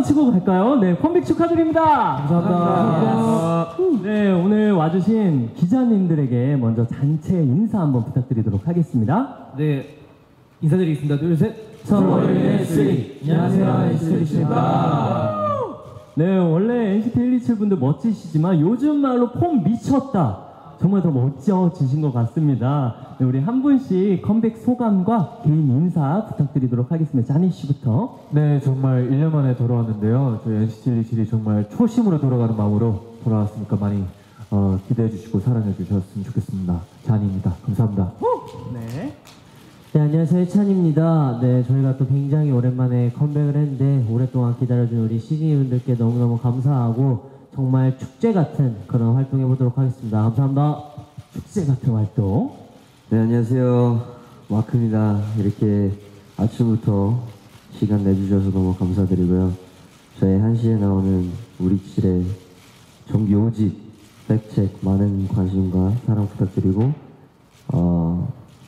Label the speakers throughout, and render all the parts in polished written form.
Speaker 1: 치고 갈까요? 네, 컴백 축하드립니다.
Speaker 2: 감사합니다.
Speaker 1: 네, 오늘 와주신 기자님들에게 먼저 단체 인사 한번 부탁드리도록 하겠습니다.
Speaker 2: 네, 인사드리겠습니다. 둘, 셋.
Speaker 1: 서울의
Speaker 2: NCT. 안녕하세요, NCT입니다.
Speaker 1: 네, 원래 NCT 127 분들 멋지시지만 요즘 말로 폼 미쳤다. 정말 더 멋져지신 것 같습니다. 네, 우리 한 분씩 컴백 소감과 개인 인사 부탁드리도록 하겠습니다. 자니 씨부터.
Speaker 3: 네, 정말 1년 만에 돌아왔는데요. 저희 NCT 127이 정말 초심으로 돌아가는 마음으로 돌아왔으니까 많이 기대해 주시고 사랑해 주셨으면 좋겠습니다. 잔입니다. 감사합니다.
Speaker 1: 네.
Speaker 4: 네, 안녕하세요. 해찬입니다. 네, 저희가 또 굉장히 오랜만에 컴백을 했는데 오랫동안 기다려준 우리 시즈니분들께 너무너무 감사하고 정말 축제 같은 그런 활동 해보도록 하겠습니다. 감사합니다.
Speaker 1: 축제 같은 활동.
Speaker 5: 네, 안녕하세요. 마크입니다. 이렇게 아침부터 시간 내주셔서 너무 감사드리고요. 저희 1시에 나오는 우리 칠의 정규 5집 백책 많은 관심과 사랑 부탁드리고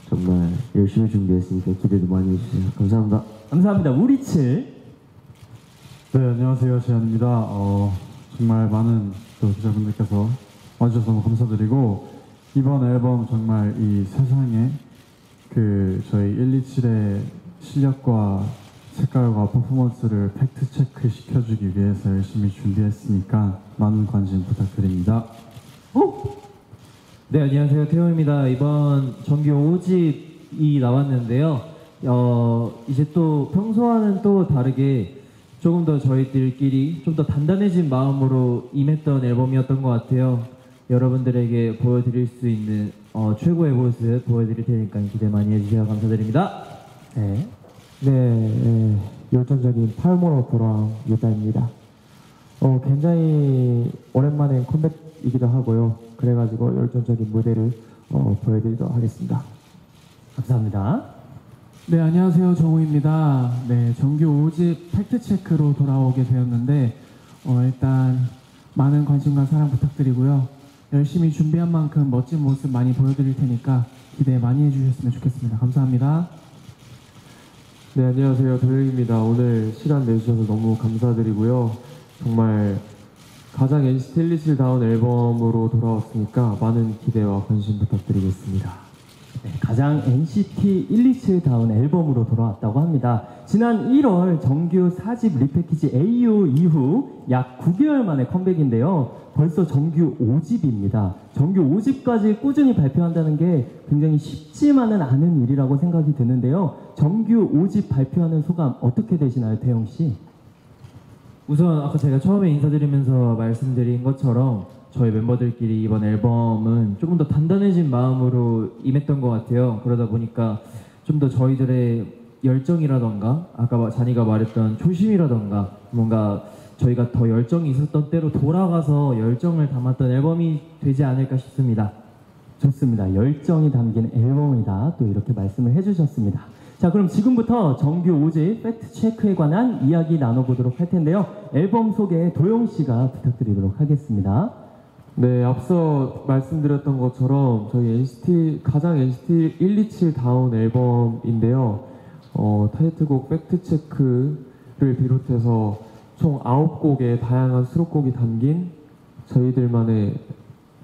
Speaker 5: 정말 열심히 준비했으니까 기대도 많이 해주세요. 감사합니다.
Speaker 1: 감사합니다. 우리 칠.
Speaker 3: 네, 안녕하세요. 재현입니다. 정말 많은 또 기자분들께서 와주셔서 너무 감사드리고 이번 앨범 정말 이 세상에 저희 127의 실력과 색깔과 퍼포먼스를 팩트 체크 시켜주기 위해서 열심히 준비했으니까 많은 관심 부탁드립니다.
Speaker 2: 네, 안녕하세요. 태용입니다. 이번 정규 5집이 나왔는데요. 이제 또 평소와는 또 다르게 조금 더 저희들끼리 좀 더 단단해진 마음으로 임했던 앨범이었던 것 같아요. 여러분들에게 보여드릴 수 있는 최고의 모습 보여드릴 테니까 기대 많이 해주세요. 감사드립니다.
Speaker 1: 네.
Speaker 4: 네, 열정적인 팔모로 돌아온 유다입니다. 굉장히 오랜만에 컴백이기도 하고요. 그래가지고 열정적인 무대를 보여드리도록 하겠습니다.
Speaker 1: 감사합니다.
Speaker 6: 네, 안녕하세요. 정우입니다. 네, 정규 5집 팩트체크로 돌아오게 되었는데 일단 많은 관심과 사랑 부탁드리고요. 열심히 준비한 만큼 멋진 모습 많이 보여드릴 테니까 기대 많이 해주셨으면 좋겠습니다. 감사합니다.
Speaker 3: 네, 안녕하세요. 도영입니다. 오늘 시간 내주셔서 너무 감사드리고요. 정말 가장 NCT 127다운 앨범으로 돌아왔으니까 많은 기대와 관심 부탁드리겠습니다.
Speaker 1: 네, 가장 NCT 127다운 앨범으로 돌아왔다고 합니다. 지난 1월 정규 4집 리패키지 AO 이후 약 9개월 만에 컴백인데요. 벌써 정규 5집입니다. 정규 5집까지 꾸준히 발표한다는 게 굉장히 쉽지만은 않은 일이라고 생각이 드는데요. 정규 5집 발표하는 소감 어떻게 되시나요, 태영 씨?
Speaker 2: 우선 아까 제가 처음에 인사드리면서 말씀드린 것처럼 저희 멤버들끼리 이번 앨범은 조금 더 단단해진 마음으로 임했던 것 같아요. 그러다 보니까 좀 더 저희들의 열정이라던가 아까 자니가 말했던 초심이라던가 뭔가 저희가 더 열정이 있었던 때로 돌아가서 열정을 담았던 앨범이 되지 않을까 싶습니다.
Speaker 1: 좋습니다. 열정이 담긴 앨범이다. 또 이렇게 말씀을 해주셨습니다. 자, 그럼 지금부터 정규 5집 팩트 체크에 관한 이야기 나눠보도록 할 텐데요. 앨범 소개 도영 씨가 부탁드리도록 하겠습니다.
Speaker 3: 네, 앞서 말씀드렸던 것처럼 저희 가장 NCT 127다운 앨범인데요. 타이틀곡 팩트체크를 비롯해서 총 9곡의 다양한 수록곡이 담긴 저희들만의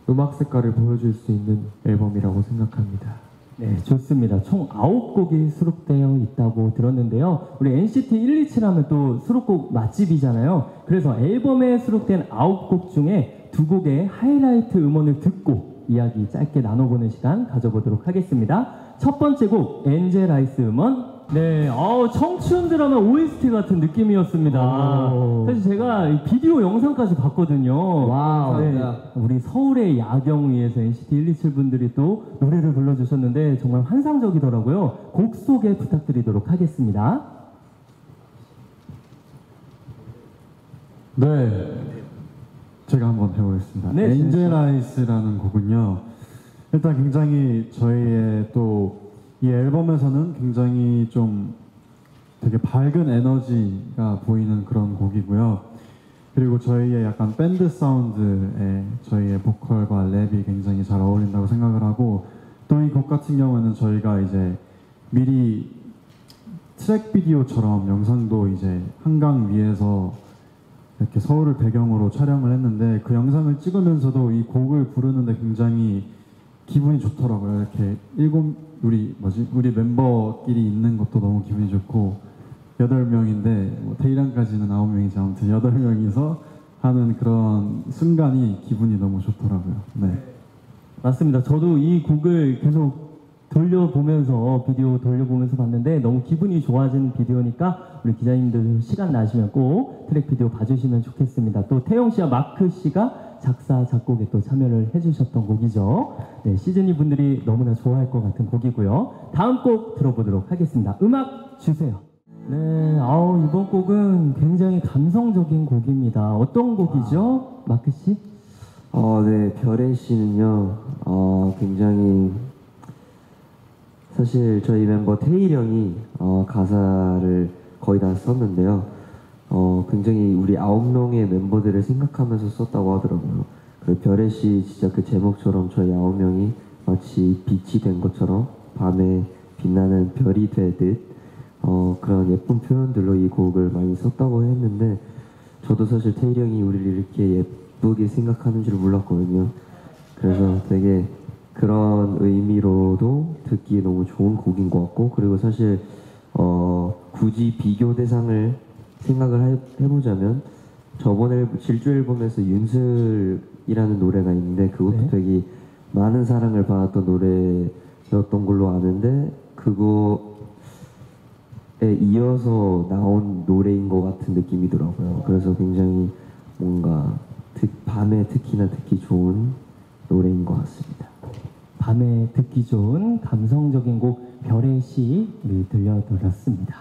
Speaker 3: 음악 색깔을 보여줄 수 있는 앨범이라고 생각합니다.
Speaker 1: 네, 좋습니다. 총 9곡이 수록되어 있다고 들었는데요. 우리 NCT 127 하면 또 수록곡 맛집이잖아요. 그래서 앨범에 수록된 9곡 중에 2곡의 하이라이트 음원을 듣고 이야기 짧게 나눠보는 시간 가져보도록 하겠습니다. 첫 번째 곡 엔젤아이스 음원. 네, 청춘 드라마 OST 같은 느낌이었습니다. 사실 제가 이 비디오 영상까지 봤거든요.
Speaker 4: 와우.
Speaker 1: 네, 우리 서울의 야경 위에서 NCT 127 분들이 또 노래를 불러주셨는데 정말 환상적이더라고요. 곡 소개 부탁드리도록 하겠습니다.
Speaker 3: 네, 제가 한번 해보겠습니다.
Speaker 1: 네,
Speaker 3: 엔젤아이스라는 곡은요, 일단 굉장히 저희의 또 이 앨범에서는 굉장히 좀 되게 밝은 에너지가 보이는 그런 곡이고요. 그리고 저희의 약간 밴드 사운드에 저희의 보컬과 랩이 굉장히 잘 어울린다고 생각을 하고, 또 이 곡 같은 경우는 저희가 이제 미리 트랙 비디오처럼 영상도 이제 한강 위에서 이렇게 서울을 배경으로 촬영을 했는데 그 영상을 찍으면서도 이 곡을 부르는데 굉장히 기분이 좋더라고요. 이렇게 우리 멤버끼리 있는 것도 너무 기분이 좋고 8명인데 뭐 테이랑까지는 9명이지 아무튼 8명이서 하는 그런 순간이 기분이 너무 좋더라고요. 네.
Speaker 1: 맞습니다. 저도 이 곡을 계속 비디오 돌려보면서 봤는데 너무 기분이 좋아지는 비디오니까 우리 기자님들 시간 나시면 꼭 트랙 비디오 봐주시면 좋겠습니다. 또 태영 씨와 마크 씨가 작사, 작곡에 또 참여를 해주셨던 곡이죠. 네, 시즈니 분들이 너무나 좋아할 것 같은 곡이고요. 다음 곡 들어보도록 하겠습니다. 음악 주세요. 네, 이번 곡은 굉장히 감성적인 곡입니다. 어떤 곡이죠, 마크 씨?
Speaker 5: 네, 별의 씨는요, 굉장히 사실 저희 멤버 태일 형이 가사를 거의 다 썼는데요. 굉장히 우리 9명의 멤버들을 생각하면서 썼다고 하더라고요. 그리고 별의 씨 진짜 그 제목처럼 저희 9명이 마치 빛이 된 것처럼 밤에 빛나는 별이 되듯 그런 예쁜 표현들로 이 곡을 많이 썼다고 했는데 저도 사실 태일 형이 우리를 이렇게 예쁘게 생각하는 줄 몰랐거든요. 그래서 되게 그런 의미로도 듣기 너무 좋은 곡인 것 같고 그리고 사실 굳이 비교 대상을 생각을 해보자면 저번 질주 앨범에서 윤슬이라는 노래가 있는데 그것도
Speaker 1: 네.
Speaker 5: 되게 많은 사랑을 받았던 노래였던 걸로 아는데 그거에 이어서 나온 노래인 것 같은 느낌이더라고요. 그래서 굉장히 뭔가 밤에 특히나 듣기 좋은 노래인 것 같습니다.
Speaker 1: 밤에 듣기 좋은 감성적인 곡 별의 시 우리 들려드렸습니다.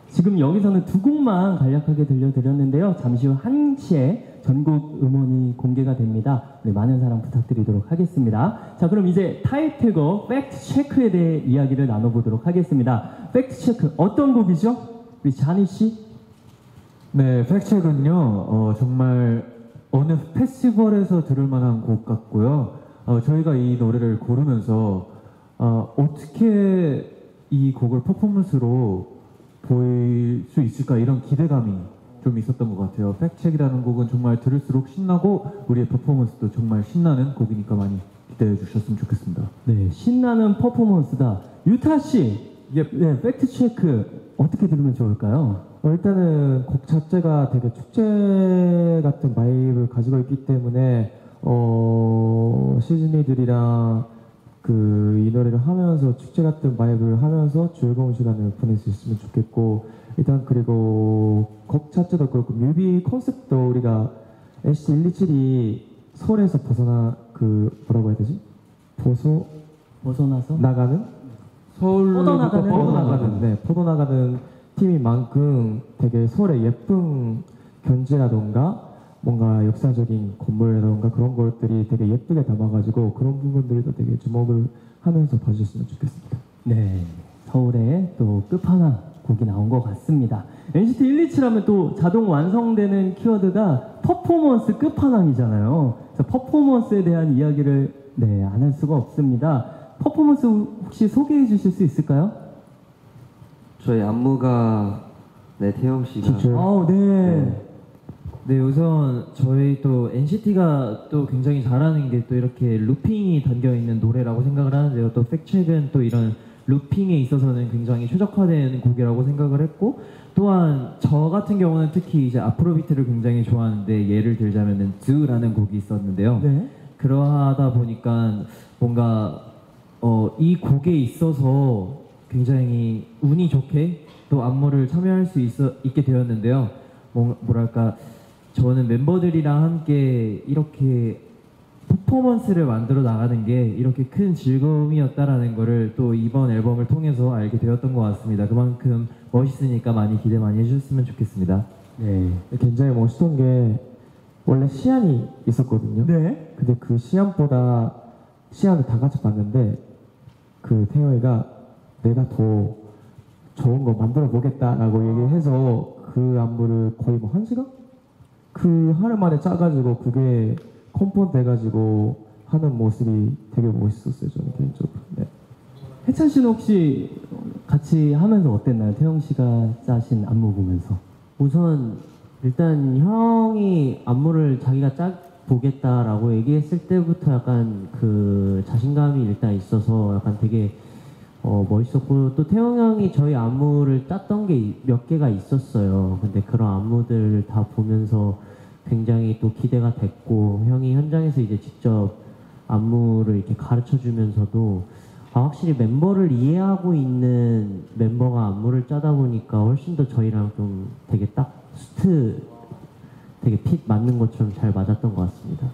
Speaker 1: 지금 여기서는 두 곡만 간략하게 들려드렸는데요. 잠시 후 1시에 전국 음원이 공개가 됩니다. 우리 많은 사랑 부탁드리도록 하겠습니다. 자, 그럼 이제 타이틀곡 팩트 체크에 대해 이야기를 나눠보도록 하겠습니다. 팩트 체크 어떤 곡이죠? 우리 자니 씨?
Speaker 2: 네, 팩트체크는요, 정말 어느 페스티벌에서 들을 만한 곡 같고요. 저희가 이 노래를 고르면서 어떻게 이 곡을 퍼포먼스로 보일 수 있을까 이런 기대감이 좀 있었던 것 같아요. 팩트체크라는 곡은 정말 들을수록 신나고 우리의 퍼포먼스도 정말 신나는 곡이니까 많이 기대해 주셨으면 좋겠습니다.
Speaker 1: 네, 신나는 퍼포먼스다. 유타 씨, 네, 팩트 체크 어떻게 들으면 좋을까요?
Speaker 6: 일단은 곡 자체가 되게 축제 같은 바이브를 가지고 있기 때문에 시즈니들이랑 이 노래를 하면서 축제 같은 바이브를 하면서 즐거운 시간을 보낼 수 있으면 좋겠고 일단 그리고 곡 자체도 그렇고 뮤비 컨셉도 우리가 NCT 127이 서울에서 벗어나 뭐라고 해야 되지?
Speaker 1: 벗어나서
Speaker 6: 나가는? 뻗어나가는 팀인 만큼 되게 서울의 예쁜 견지라던가 뭔가 역사적인 건물이라던가 그런 것들이 되게 예쁘게 담아가지고 그런 부분들도 되게 주목을 하면서 봐주셨으면 좋겠습니다.
Speaker 1: 네, 서울의 또 끝판왕 곡이 나온 것 같습니다. NCT 127하면 또 자동 완성되는 키워드가 퍼포먼스 끝판왕이잖아요. 그래서 퍼포먼스에 대한 이야기를 안 할 수가 없습니다. 퍼포먼스 혹시 소개해 주실 수 있을까요?
Speaker 5: 저희 안무가 태영 씨가
Speaker 2: 네, 우선 저희 또 NCT가 또 굉장히 잘하는 게 또 이렇게 루핑이 담겨 있는 노래라고 생각을 하는데요. 또 팩트체크는 또 이런 루핑에 있어서는 굉장히 최적화된 곡이라고 생각을 했고 또한 저 같은 경우는 특히 이제 아프로비트를 굉장히 좋아하는데 예를 들자면은 Do라는 곡이 있었는데요.
Speaker 1: 네.
Speaker 2: 그러하다 보니까 뭔가 이 곡에 있어서 굉장히 운이 좋게 또 안무를 참여할 수 있게 되었는데요. 뭐랄까 저는 멤버들이랑 함께 이렇게 퍼포먼스를 만들어 나가는 게 이렇게 큰 즐거움이었다라는 거를 또 이번 앨범을 통해서 알게 되었던 것 같습니다. 그만큼 멋있으니까 많이 기대 많이 해주셨으면 좋겠습니다.
Speaker 1: 네.
Speaker 6: 굉장히 멋있던 게 원래 시안이 있었거든요.
Speaker 1: 네.
Speaker 6: 근데 그 시안을 다 같이 봤는데 태영이가 내가 더 좋은 거 만들어 보겠다라고 얘기해서 그 안무를 거의 1시간? 하루 만에 짜가지고 그게 컴포트 돼가지고 하는 모습이 되게 멋있었어요, 저는 개인적으로. 네.
Speaker 1: 해찬 씨는 혹시 같이 하면서 어땠나요? 태영 씨가 짜신 안무 보면서.
Speaker 4: 우선 일단 형이 안무를 자기가 보겠다라고 얘기했을 때부터 약간 그 자신감이 일단 있어서 약간 되게 멋있었고, 또 태용 형이 저희 안무를 짰던 게 몇 개가 있었어요. 근데 그런 안무들 다 보면서 굉장히 또 기대가 됐고, 형이 현장에서 이제 직접 안무를 이렇게 가르쳐 주면서도 확실히 멤버를 이해하고 있는 멤버가 안무를 짜다 보니까 훨씬 더 저희랑 좀 되게 딱 되게 핏 맞는 것처럼 잘 맞았던 것 같습니다.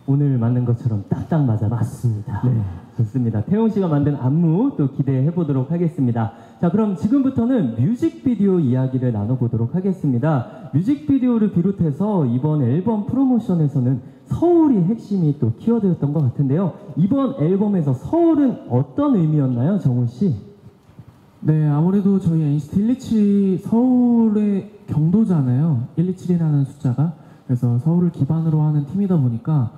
Speaker 1: 오늘 맞는 것처럼 딱딱 맞아 맞습니다. 네, 좋습니다. 태용 씨가 만든 안무 또 기대해 보도록 하겠습니다. 자, 그럼 지금부터는 뮤직비디오 이야기를 나눠보도록 하겠습니다. 뮤직비디오를 비롯해서 이번 앨범 프로모션에서는 서울이 핵심이 또 키워드였던 것 같은데요. 이번 앨범에서 서울은 어떤 의미였나요, 정훈 씨?
Speaker 6: 네, 아무래도 저희 NCT 127 서울의 경도잖아요. 127이라는 숫자가. 그래서 서울을 기반으로 하는 팀이다 보니까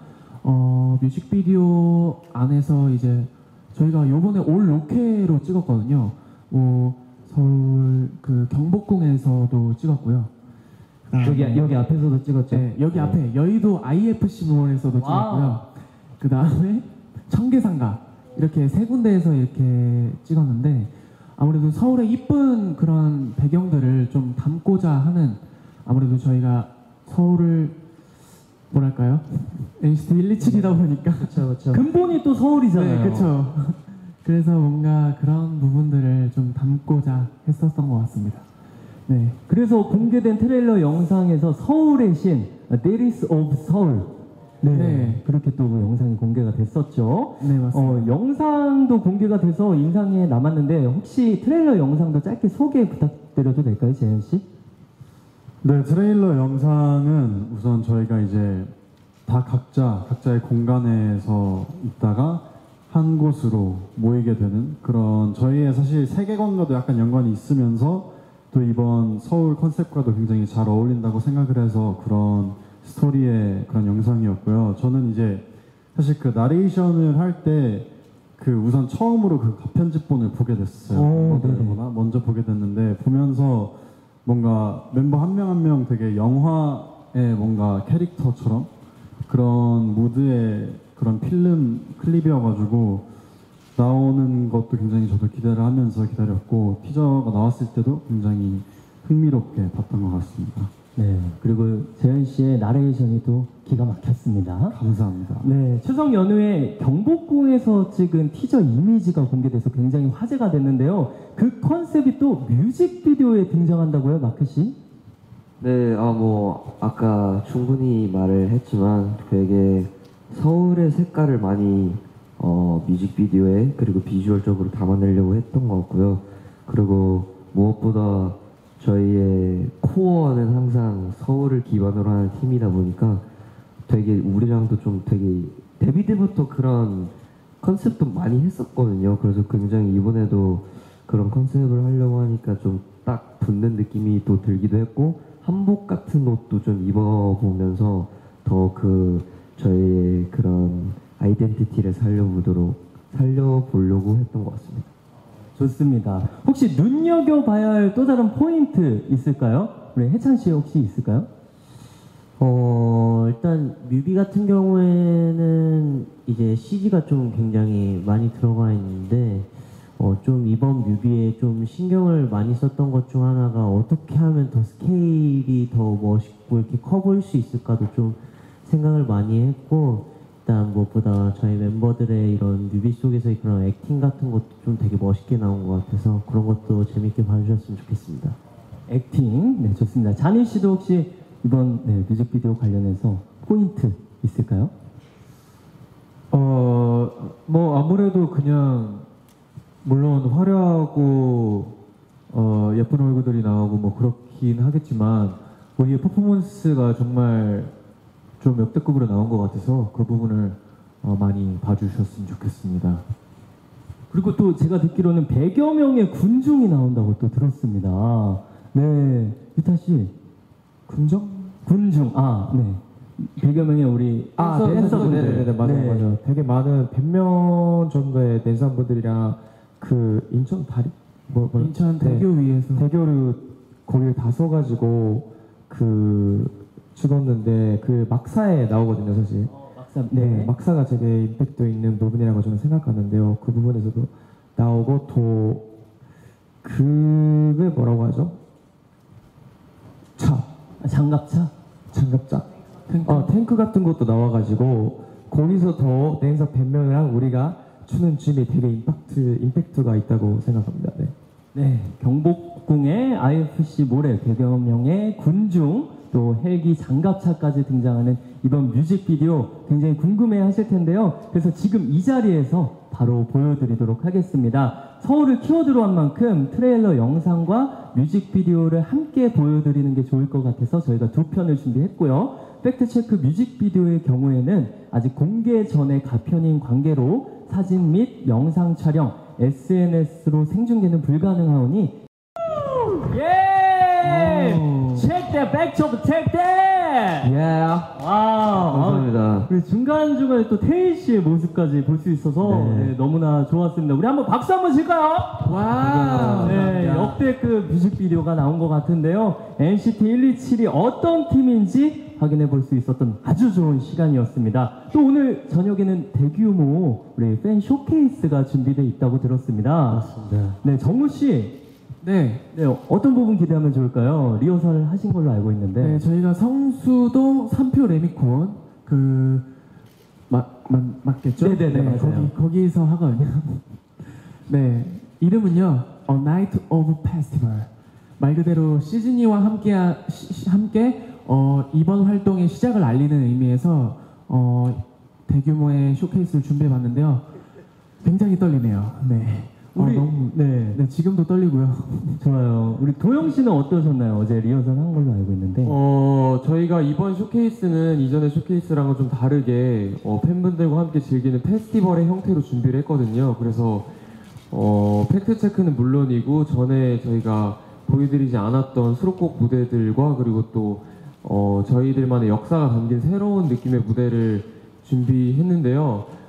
Speaker 6: 뮤직비디오 안에서 이제 저희가 요번에 올 로케로 찍었거든요. 서울 그 경복궁에서도 찍었고요.
Speaker 1: 여기 앞에서도 찍었죠?
Speaker 6: 네, 여기 앞에 여의도 IFC몰에서도 찍었고요. 그 다음에 청계상가 이렇게 세 군데에서 이렇게 찍었는데, 아무래도 서울의 이쁜 그런 배경들을 좀 담고자 하는, 아무래도 저희가 서울을 뭐랄까요? NCT 127이다 보니까
Speaker 4: 그렇죠.
Speaker 1: 근본이 또 서울이잖아요.
Speaker 6: 네, 그렇죠. 그래서 뭔가 그런 부분들을 좀 담고자 했었던 것 같습니다. 네.
Speaker 1: 그래서 공개된 트레일러 영상에서 서울의 신, That is of Seoul. 네, 그렇게 또 영상이 공개가 됐었죠.
Speaker 6: 네, 맞습니다.
Speaker 1: 영상도 공개가 돼서 인상에 남았는데, 혹시 트레일러 영상도 짧게 소개 부탁드려도 될까요, 재현 씨?
Speaker 3: 네, 트레일러 영상은 우선 저희가 이제 다 각자의 공간에서 있다가 한 곳으로 모이게 되는 그런, 저희의 사실 세계관과도 약간 연관이 있으면서 또 이번 서울 컨셉과도 굉장히 잘 어울린다고 생각을 해서 그런 스토리의 그런 영상이었고요. 저는 이제 사실 그 나레이션을 할 때 그 우선 처음으로 그 편집본을 보게 됐어요. 멤버들보다 먼저 보게 됐는데, 보면서 뭔가 멤버 한 명 한 명 되게 영화의 뭔가 캐릭터처럼 그런 무드의 그런 필름 클립이어가지고 나오는 것도 굉장히 저도 기대를 하면서 기다렸고, 티저가 나왔을 때도 굉장히 흥미롭게 봤던 것 같습니다.
Speaker 1: 네, 그리고 재현 씨의 나레이션이 또 기가 막혔습니다.
Speaker 3: 감사합니다.
Speaker 1: 네, 추석 연휴에 경복궁에서 찍은 티저 이미지가 공개돼서 굉장히 화제가 됐는데요. 그 컨셉이 또 뮤직비디오에 등장한다고요, 마크 씨?
Speaker 5: 네, 아까 충분히 말을 했지만 되게 서울의 색깔을 많이 뮤직비디오에 그리고 비주얼적으로 담아내려고 했던 것 같고요. 그리고 무엇보다 저희의 코어는 항상 서울을 기반으로 하는 팀이다 보니까 되게 우리랑도 좀 되게 데뷔 때부터 그런 컨셉도 많이 했었거든요. 그래서 굉장히 이번에도 그런 컨셉을 하려고 하니까 좀 딱 붙는 느낌이 또 들기도 했고, 한복 같은 옷도 좀 입어보면서 더 저희의 그런 아이덴티티를 살려보려고 했던 것 같습니다.
Speaker 1: 좋습니다. 혹시 눈여겨봐야 할 또 다른 포인트 있을까요? 우리 해찬 씨 혹시 있을까요?
Speaker 4: 일단 뮤비 같은 경우에는 이제 CG가 좀 굉장히 많이 들어가 있는데, 좀 이번 뮤비에 좀 신경을 많이 썼던 것 중 하나가 어떻게 하면 더 스케일이 더 멋있고 이렇게 커 보일 수 있을까도 좀 생각을 많이 했고, 일단 무엇보다 저희 멤버들의 이런 뮤비 속에서의 그런 액팅 같은 것도 좀 되게 멋있게 나온 것 같아서 그런 것도 재밌게 봐주셨으면 좋겠습니다.
Speaker 1: 액팅, 네, 좋습니다. 잔희 씨도 혹시 이번 뮤직비디오 관련해서 포인트 있을까요?
Speaker 2: 아무래도 그냥 물론 화려하고 예쁜 얼굴들이 나오고 뭐 그렇긴 하겠지만, 우리의 퍼포먼스가 정말 좀 역대급으로 나온 것 같아서 그 부분을 많이 봐주셨으면 좋겠습니다.
Speaker 1: 그리고 또 제가 듣기로는 100여 명의 군중이 나온다고 또 들었습니다. 네, 유타 씨. 군중? 네. 100여 명의 우리 댄서분들.
Speaker 7: 네, 맞아요. 되게 많은 100명 정도의 댄서분들이랑 그 인천 다리?
Speaker 6: 인천 대교 위에서
Speaker 7: 대교를 거기를 다 써가지고 죽었는데 그 막사에 나오거든요, 사실.
Speaker 1: 막상
Speaker 7: 네, 막사가 되게 임팩트 있는 부분이라고 저는 생각하는데요. 그 부분에서도 나오고 또 그게 뭐라고 하죠?
Speaker 1: 장갑차?
Speaker 7: 장갑차. 탱크 같은 것도 나와가지고 거기서 더 내에서 뱀명이랑 우리가 추는 춤이 되게 임팩트가 있다고 생각합니다. 네.
Speaker 1: 네, 경복궁의 IFC 모래 100여 명의 군중 또 헬기 장갑차까지 등장하는 이번 뮤직비디오 굉장히 궁금해 하실 텐데요. 그래서 지금 이 자리에서 바로 보여드리도록 하겠습니다. 서울을 키워드로 한 만큼 트레일러 영상과 뮤직비디오를 함께 보여드리는 게 좋을 것 같아서 저희가 두 편을 준비했고요. 팩트체크 뮤직비디오의 경우에는 아직 공개 전의 가편인 관계로 사진 및 영상 촬영, SNS로 생중계는 불가능하오니 Check that backdrop, check that! 와우.
Speaker 5: 감사합니다.
Speaker 1: 우리 중간중간에 또 태일 씨의 모습까지 볼 수 있어서 네, 너무나 좋았습니다. 우리 한번 박수 한번 칠까요?
Speaker 6: 와.
Speaker 1: 네, 역대급 뮤직비디오가 나온 것 같은데요. NCT 127이 어떤 팀인지 확인해 볼 수 있었던 아주 좋은 시간이었습니다. 또 오늘 저녁에는 대규모 우리 팬 쇼케이스가 준비되어 있다고 들었습니다.
Speaker 5: 맞습니다.
Speaker 1: 네, 정우 씨.
Speaker 6: 네.
Speaker 1: 네, 어떤 부분 기대하면 좋을까요? 리허설 하신 걸로 알고 있는데.
Speaker 6: 네, 저희가 성수동 3표 레미콘 맞겠죠?
Speaker 1: 네네네, 맞아요.
Speaker 6: 거기서 하거든요. 네, 이름은요 A Night of Festival. 말 그대로 시즈니와 함께 이번 활동의 시작을 알리는 의미에서 대규모의 쇼케이스를 준비해봤는데요. 굉장히 떨리네요. 네.
Speaker 1: 우리
Speaker 6: 너무
Speaker 1: 네,
Speaker 6: 지금도 떨리고요.
Speaker 1: 좋아요. 우리 도영 씨는 어떠셨나요? 어제 리허설 한 걸로 알고 있는데.
Speaker 8: 저희가 이번 쇼케이스는 이전의 쇼케이스랑은 좀 다르게 팬분들과 함께 즐기는 페스티벌의 형태로 준비를 했거든요. 그래서 팩트체크는 물론이고 전에 저희가 보여드리지 않았던 수록곡 무대들과 그리고 또 저희들만의 역사가 담긴 새로운 느낌의 무대를 준비했는데요.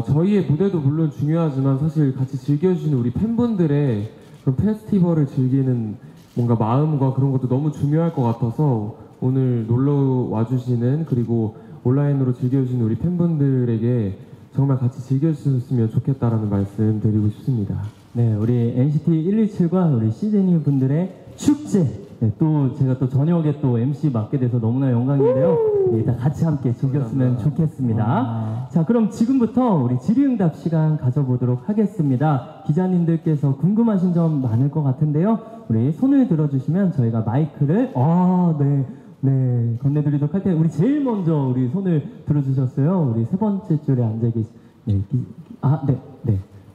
Speaker 8: 저희의 무대도 물론 중요하지만 사실 같이 즐겨주시는 우리 팬분들의 그런 페스티벌을 즐기는 뭔가 마음과 그런 것도 너무 중요할 것 같아서 오늘 놀러 와주시는 그리고 온라인으로 즐겨주시는 우리 팬분들에게 정말 같이 즐겨주셨으면 좋겠다라는 말씀 드리고 싶습니다.
Speaker 1: 네, 우리 NCT 127과 우리 시즈니 분들의 축제. 네, 또 제가 또 저녁에 또 MC 맡게 돼서 너무나 영광인데요. 네, 일단 같이 함께 즐겼으면 좋겠습니다. 자, 그럼 지금부터 우리 질의응답 시간 가져보도록 하겠습니다. 기자님들께서 궁금하신 점 많을 것 같은데요. 우리 손을 들어주시면 저희가 마이크를 건네드리도록 할 텐데 우리 제일 먼저 우리 손을 들어주셨어요. 우리 세 번째 줄에 앉아 계신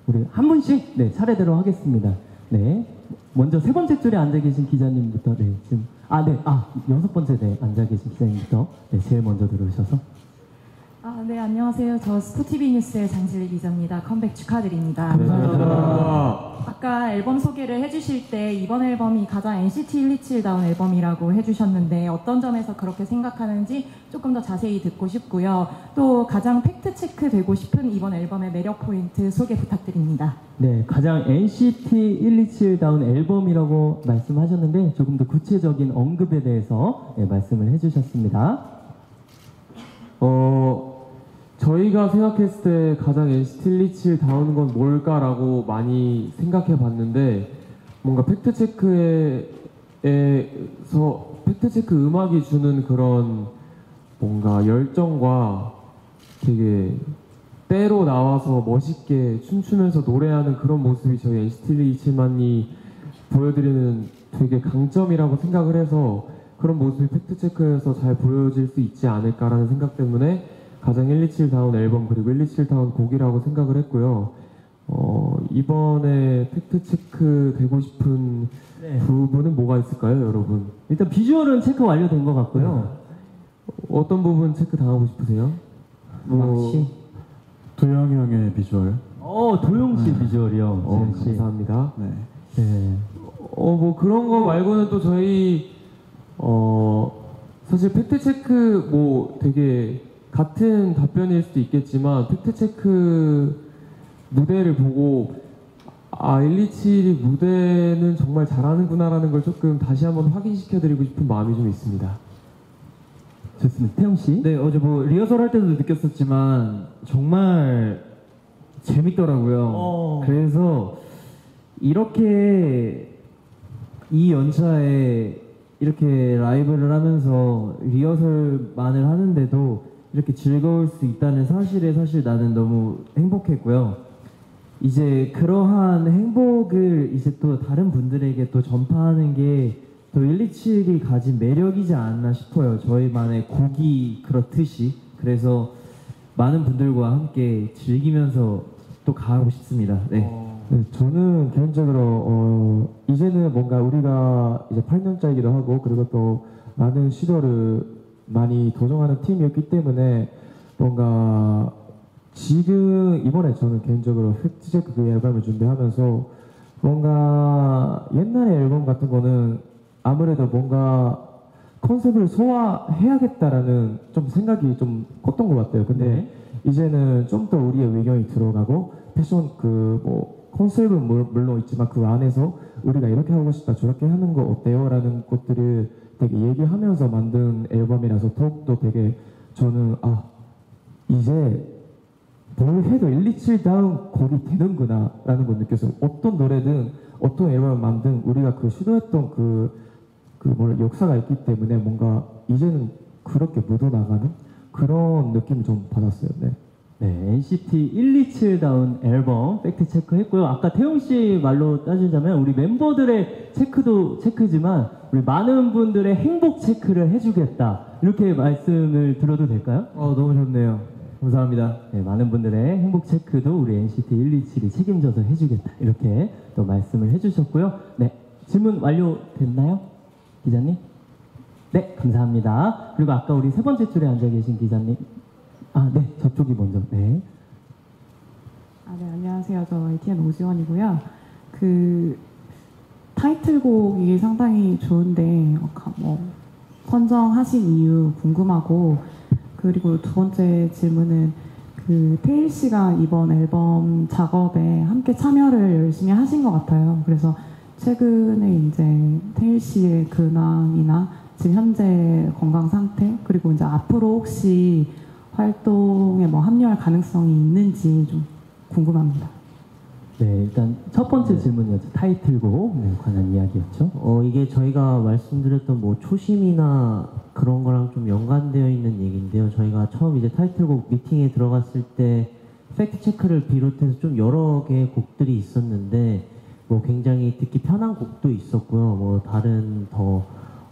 Speaker 1: 우리 한 분씩 차례대로 하겠습니다. 네. 먼저 세 번째 줄에 앉아 계신 기자님부터 지금 여섯 번째 앉아 계신 기자님부터 제일 먼저 들어오셔서
Speaker 9: 네, 안녕하세요. 저 스포티비 뉴스의 장실리 기자입니다. 컴백 축하드립니다.
Speaker 8: 감사합니다.
Speaker 9: 아까 앨범 소개를 해주실 때 이번 앨범이 가장 NCT 127다운 앨범이라고 해주셨는데 어떤 점에서 그렇게 생각하는지 조금 더 자세히 듣고 싶고요. 또 가장 팩트체크 되고 싶은 이번 앨범의 매력 포인트 소개 부탁드립니다.
Speaker 1: 네, 가장 NCT 127다운 앨범이라고 말씀하셨는데 조금 더 구체적인 언급에 대해서 말씀을 해주셨습니다.
Speaker 8: 저희가 생각했을 때 가장 NCT 127다운 건 뭘까라고 많이 생각해 봤는데 뭔가 팩트체크 음악이 주는 그런 뭔가 열정과 되게 때로 나와서 멋있게 춤추면서 노래하는 그런 모습이 저희 NCT 127만이 보여드리는 되게 강점이라고 생각을 해서 그런 모습이 팩트체크에서 잘 보여질 수 있지 않을까라는 생각 때문에 가장 127다운 앨범 그리고 127다운 곡이라고 생각을 했고요. 이번에 팩트체크 되고 싶은 부분은 뭐가 있을까요, 여러분?
Speaker 1: 일단 비주얼은 체크 완료된 것 같고요.
Speaker 8: 어떤 부분 체크 당하고 싶으세요?
Speaker 3: 도영이 형의 비주얼.
Speaker 1: 도영 씨 비주얼이요.
Speaker 8: 감사합니다.
Speaker 1: 네.
Speaker 8: 뭐 그런 거 말고는 또 저희 사실 팩트체크 뭐 되게 같은 답변일 수도 있겠지만 팩트체크 무대를 보고 127이 무대는 정말 잘하는구나라는 걸 조금 다시 한번 확인시켜드리고 싶은 마음이 좀 있습니다.
Speaker 1: 좋습니다. 태용 씨.
Speaker 2: 네, 어제 뭐 리허설 할 때도 느꼈었지만 정말 재밌더라고요. 그래서 이렇게 이 연차에 이렇게 라이브를 하면서 리허설만을 하는데도 이렇게 즐거울 수 있다는 사실에 사실 나는 너무 행복했고요. 이제 그러한 행복을 이제 또 다른 분들에게 또 전파하는 게 또 127이 가진 매력이지 않나 싶어요. 저희만의 곡이 그렇듯이. 그래서 많은 분들과 함께 즐기면서 또 가고 싶습니다. 네.
Speaker 7: 네, 저는 개인적으로 이제는 뭔가 우리가 이제 8년차이기도 하고 그리고 또 많은 시도를 많이 도전하는 팀이었기 때문에 뭔가 지금 이번에 저는 개인적으로 팩트체크 그 앨범을 준비하면서 뭔가 옛날의 앨범 같은 거는 아무래도 뭔가 컨셉을 소화해야겠다라는 좀 생각이 좀 컸던 것 같아요. 근데 이제는 좀 더 우리의 의견이 들어가고 패션 그 뭐 컨셉은 물론 있지만 그 안에서 우리가 이렇게 하고 싶다 저렇게 하는 거 어때요? 라는 것들을 되게 얘기하면서 만든 앨범이라서 더욱더 되게 저는 이제 뭘 해도 127다운 곡이 되는구나 라는 걸 느꼈어요. 어떤 노래든 어떤 앨범을 만든 우리가 그 시도했던 역사가 있기 때문에 뭔가 이제는 그렇게 묻어나가는 그런 느낌을 좀 받았어요. 네.
Speaker 1: 네, NCT 127다운 앨범 팩트 체크했고요. 아까 태용 씨 말로 따지자면 우리 멤버들의 체크도 체크지만 우리 많은 분들의 행복 체크를 해주겠다 이렇게 말씀을 들어도 될까요?
Speaker 2: 너무 좋네요. 감사합니다.
Speaker 1: 네, 많은 분들의 행복 체크도 우리 NCT 127이 책임져서 해주겠다 이렇게 또 말씀을 해주셨고요. 네, 질문 완료됐나요? 기자님? 네, 감사합니다. 그리고 아까 우리 세 번째 줄에 앉아 계신 기자님. 네, 저쪽이 먼저. 네.
Speaker 10: 네, 안녕하세요. 저 ATN 오지원이고요. 그 타이틀곡이 상당히 좋은데 선정하신 이유 궁금하고, 그리고 두 번째 질문은 그 테일 씨가 이번 앨범 작업에 함께 참여를 열심히 하신 것 같아요. 그래서 최근에 이제 테일 씨의 근황이나 지금 현재 건강 상태, 그리고 이제 앞으로 혹시 활동에 합류할 가능성이 있는지 좀 궁금합니다.
Speaker 1: 네, 일단 첫 번째 질문이었죠. 타이틀곡에 관한 이야기였죠.
Speaker 4: 이게 저희가 말씀드렸던 초심이나 그런 거랑 좀 연관되어 있는 얘기인데요. 저희가 처음 이제 타이틀곡 미팅에 들어갔을 때 팩트 체크를 비롯해서 좀 여러 개의 곡들이 있었는데 굉장히 듣기 편한 곡도 있었고요. 다른 더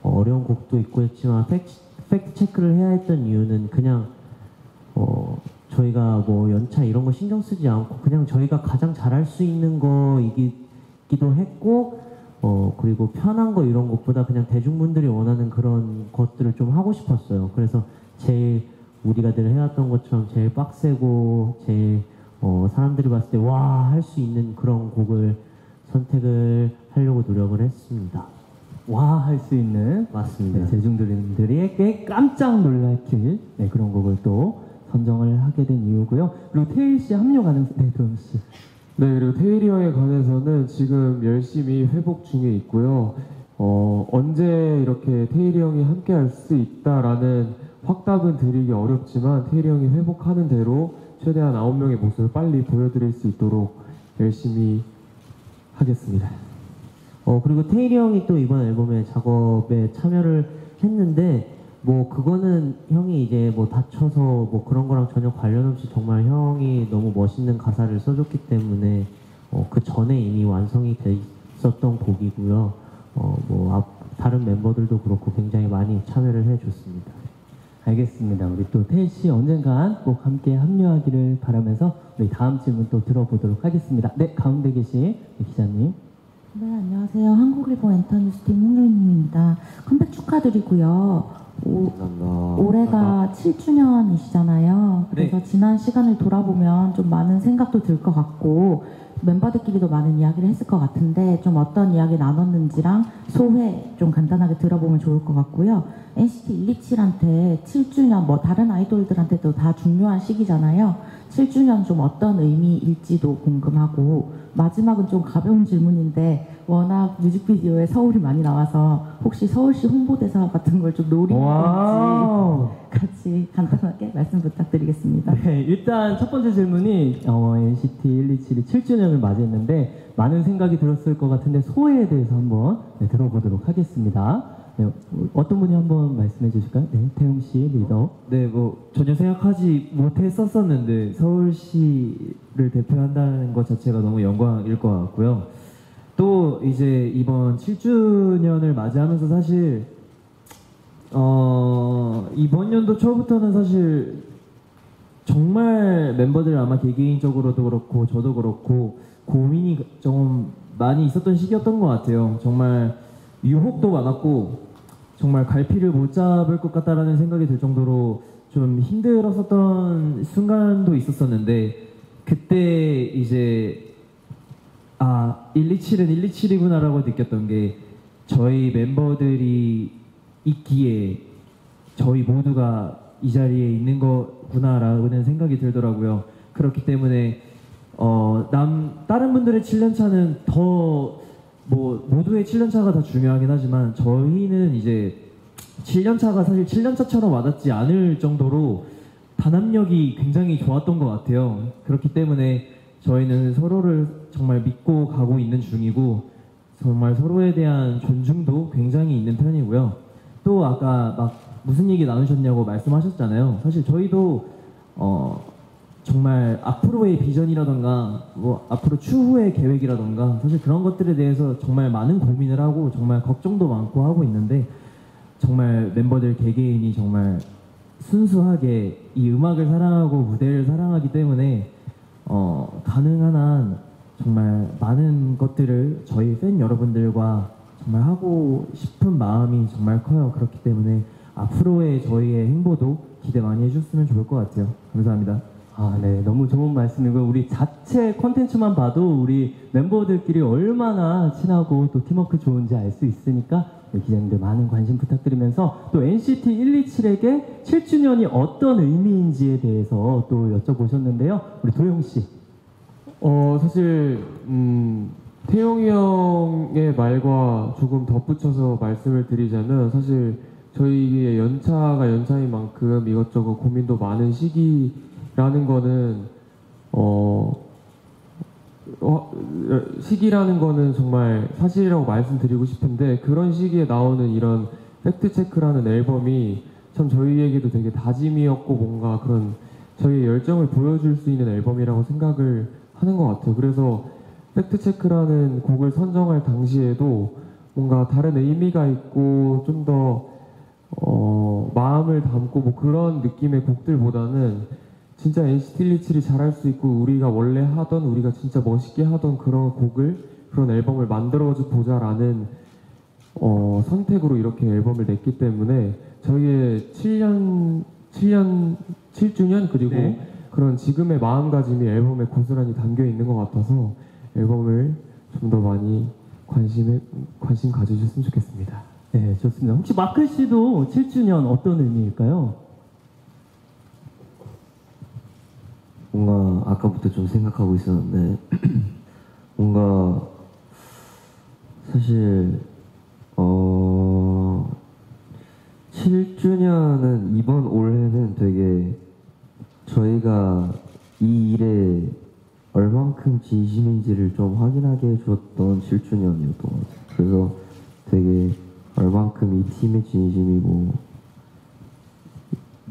Speaker 4: 어려운 곡도 있고 했지만 팩트 체크를 해야 했던 이유는 그냥 저희가 연차 이런 거 신경 쓰지 않고 그냥 저희가 가장 잘할 수 있는 거이기도 했고 그리고 편한 거 이런 것보다 그냥 대중분들이 원하는 그런 것들을 좀 하고 싶었어요. 그래서 제일 우리가 늘 해왔던 것처럼 제일 빡세고 제일 사람들이 봤을 때 와 할 수 있는 그런 곡을 선택을 하려고 노력을 했습니다.
Speaker 1: 와 할 수 있는
Speaker 4: 맞습니다.
Speaker 1: 네, 대중들에게 깜짝 놀랄길 그런 곡을 또 선정을 하게 된 이유고요. 그리고 태일 씨 합류 가능성, 도영 씨.
Speaker 8: 네, 그리고 태일이 형에 관해서는 지금 열심히 회복 중에 있고요. 언제 이렇게 태일이 형이 함께 할 수 있다라는 확답은 드리기 어렵지만 태일이 형이 회복하는 대로 최대한 9명의 모습을 빨리 보여드릴 수 있도록 열심히 하겠습니다.
Speaker 4: 그리고 테일이 형이 또 이번 앨범의 작업에 참여를 했는데 그거는 형이 이제 다쳐서 그런 거랑 전혀 관련 없이 정말 형이 너무 멋있는 가사를 써줬기 때문에 그 전에 이미 완성이 돼 있었던 곡이고요. 다른 멤버들도 그렇고 굉장히 많이 참여를 해줬습니다.
Speaker 1: 알겠습니다. 우리 또 태일 씨 언젠간 꼭 함께 합류하기를 바라면서 우리 다음 질문 또 들어보도록 하겠습니다. 네, 가운데 계신 기자님.
Speaker 11: 네, 안녕하세요. 한국일보 엔터뉴스팀 홍유림입니다. 컴백 축하드리고요. 올해가 7주년이시잖아요. 그래서 지난 시간을 돌아보면 좀 많은 생각도 들 것 같고 멤버들끼리도 많은 이야기를 했을 것 같은데 좀 어떤 이야기 나눴는지랑 소회 좀 간단하게 들어보면 좋을 것 같고요. NCT 127한테 7주년 뭐 다른 아이돌들한테도 다 중요한 시기잖아요. 7주년 좀 어떤 의미일지도 궁금하고 마지막은 좀 가벼운 질문인데 워낙 뮤직비디오에 서울이 많이 나와서 혹시 서울시 홍보대사 같은 걸 좀 노리는 건지 같이 간단하게 말씀 부탁드리겠습니다.
Speaker 1: 네, 일단 첫 번째 질문이 NCT 127이 7주년을 맞이했는데 많은 생각이 들었을 것 같은데 소회에 대해서 한번 들어보도록 하겠습니다. 네, 어떤 분이 한번 말씀해 주실까요? 네, 태용 씨 리더.
Speaker 2: 네, 뭐 전혀 생각하지 못했었는데 서울시를 대표한다는 것 자체가 너무 영광일 것 같고요. 또 이제 이번 7주년을 맞이하면서 사실 이번 연도 초부터는 사실 정말 멤버들 아마 개개인적으로도 그렇고 저도 그렇고 고민이 좀 많이 있었던 시기였던 것 같아요. 정말 유혹도 많았고 정말 갈피를 못 잡을 것 같다라는 생각이 들 정도로 좀 힘들었었던 순간도 있었었는데 그때 이제 127은 127이구나라고 느꼈던 게 저희 member들이 있기에 저희 모두가 이 자리에 있는 거구나라는 생각이 들더라고요. 그렇기 때문에 다른 분들의 7년차는 더 뭐 모두의 7년차가 다 중요하긴 하지만 저희는 이제 7년차가 사실 7년차처럼 와닿지 않을 정도로 단합력이 굉장히 좋았던 것 같아요. 그렇기 때문에 저희는 서로를 정말 믿고 가고 있는 중이고 정말 서로에 대한 존중도 굉장히 있는 편이고요. 또 아까 막 무슨 얘기 나누셨냐고 말씀하셨잖아요. 사실 저희도 정말 앞으로의 비전이라던가 뭐 앞으로 추후의 계획이라던가 사실 그런 것들에 대해서 정말 많은 고민을 하고 정말 걱정도 많고 하고 있는데 정말 멤버들 개개인이 정말 순수하게 이 음악을 사랑하고 무대를 사랑하기 때문에 가능한 한 정말 많은 것들을 저희 팬 여러분들과 정말 하고 싶은 마음이 정말 커요. 그렇기 때문에 앞으로의 저희의 행보도 기대 많이 해주셨으면 좋을 것 같아요. 감사합니다.
Speaker 1: 네, 너무 좋은 말씀이고요. 우리 자체 콘텐츠만 봐도 우리 멤버들끼리 얼마나 친하고 또 팀워크 좋은지 알 수 있으니까 기자님들 많은 관심 부탁드리면서 또 NCT 127에게 7주년이 어떤 의미인지에 대해서 또 여쭤보셨는데요. 우리 도영 씨.
Speaker 8: 사실 태용이 형의 말과 조금 덧붙여서 말씀을 드리자면 사실 저희의 연차가 연차인 만큼 이것저것 고민도 많은 시기라는 거는 시기라는 거는 정말 사실이라고 말씀드리고 싶은데 그런 시기에 나오는 이런 팩트체크라는 앨범이 참 저희에게도 되게 다짐이었고 뭔가 그런 저희의 열정을 보여줄 수 있는 앨범이라고 생각을 하는 것 같아요. 그래서 팩트체크라는 곡을 선정할 당시에도 뭔가 다른 의미가 있고 좀 더 마음을 담고 뭐 그런 느낌의 곡들보다는 진짜 NCT 127이 잘할 수 있고 우리가 원래 하던 우리가 진짜 멋있게 하던 그런 곡을 그런 앨범을 만들어 보자라는 선택으로 이렇게 앨범을 냈기 때문에 저희의 7주년 그리고 그런 지금의 마음가짐이 앨범에 고스란히 담겨 있는 것 같아서 앨범을 좀 더 많이 관심 가져주셨으면 좋겠습니다.
Speaker 1: 네, 좋습니다. 혹시 마크 씨도 7주년 어떤 의미일까요?
Speaker 5: 뭔가 아까부터 좀 생각하고 있었는데 뭔가 사실 7주년은 이번 올해는 되게 저희가 이 일에 얼만큼 진심인지를 좀 확인하게 해줬던 7주년이었던 것 같아요. 그래서 되게 얼만큼 이 팀의 진심이고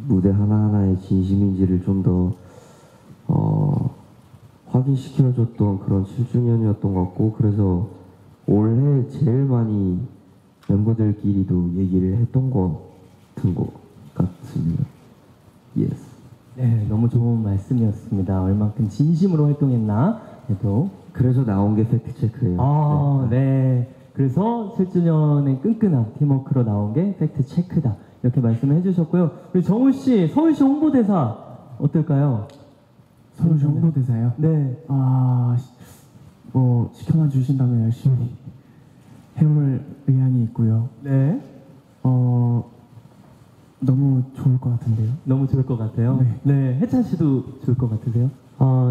Speaker 5: 무대 하나하나의 진심인지를 좀 더 확인시켜줬던 그런 7주년이었던 것 같고 그래서 올해 제일 많이 멤버들끼리도 얘기를 했던 것 같은 것 같습니다. Yes.
Speaker 1: 네, 너무 좋은 말씀이었습니다. 얼만큼 진심으로 활동했나 해도
Speaker 5: 그래서 나온 게 팩트체크예요.
Speaker 1: 네. 그래서 7주년의 끈끈한 팀워크로 나온 게 팩트체크다. 이렇게 말씀을 해주셨고요. 우리 정우 씨, 서울시 홍보대사 어떨까요?
Speaker 6: 서울시 홍보대사요?
Speaker 1: 네.
Speaker 6: 뭐 시켜만 주신다면 열심히 해볼 의향이 있고요.
Speaker 1: 네.
Speaker 6: 너무 좋을 것 같은데요.
Speaker 1: 너무 좋을 것 같아요.
Speaker 6: 네.
Speaker 1: 네. 해찬 씨도 좋을 것 같으세요?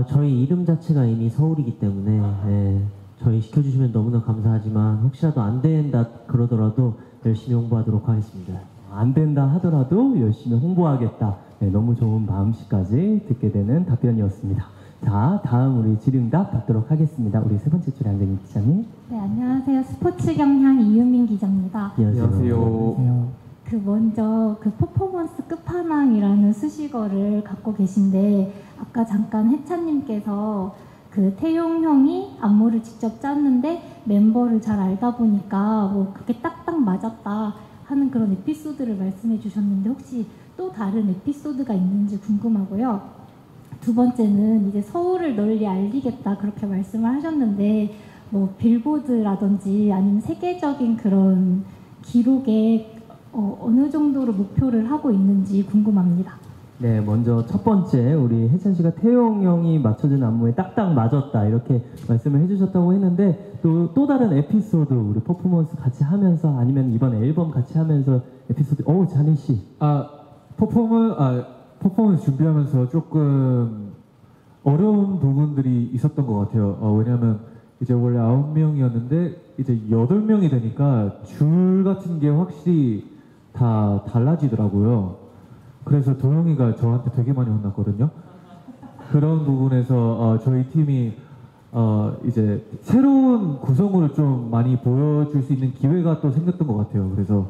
Speaker 4: 저희 이름 자체가 이미 서울이기 때문에 저희 시켜주시면 너무나 감사하지만 혹시라도 안 된다 그러더라도 열심히 홍보하도록 하겠습니다.
Speaker 1: 안 된다 하더라도 열심히 홍보하겠다. 네, 너무 좋은 마음씨까지 듣게 되는 답변이었습니다. 자, 다음 우리 질의응답 받도록 하겠습니다. 우리 세 번째 줄에 앉은 기자님.
Speaker 12: 네, 안녕하세요. 스포츠 경향 이유민 기자입니다.
Speaker 1: 안녕하세요.
Speaker 12: 먼저 퍼포먼스 끝판왕이라는 수식어를 갖고 계신데 아까 잠깐 해찬님께서 태용 형이 안무를 직접 짰는데 멤버를 잘 알다 보니까 뭐 그렇게 딱딱 맞았다 하는 그런 에피소드를 말씀해 주셨는데 혹시 또 다른 에피소드가 있는지 궁금하고요. 두 번째는 이제 서울을 널리 알리겠다 그렇게 말씀을 하셨는데 뭐 빌보드라든지 아니면 세계적인 그런 기록에 어느 정도로 목표를 하고 있는지 궁금합니다.
Speaker 1: 네, 먼저 첫 번째 우리 혜찬 씨가 태용 형이 맞춰준 안무에 딱딱 맞았다 이렇게 말씀을 해주셨다고 했는데 또 다른 에피소드 우리 퍼포먼스 같이 하면서 아니면 이번 앨범 같이 하면서 에피소드 자니 씨.
Speaker 3: 퍼포먼스 준비하면서 조금 어려운 부분들이 있었던 것 같아요. 왜냐하면 이제 원래 9명이었는데 이제 8명이 되니까 줄 같은 게 확실히 다 달라지더라고요. 그래서 도영이가 저한테 되게 많이 혼났거든요. 그런 부분에서 저희 팀이 이제 새로운 구성으로 좀 많이 보여줄 수 있는 기회가 또 생겼던 것 같아요. 그래서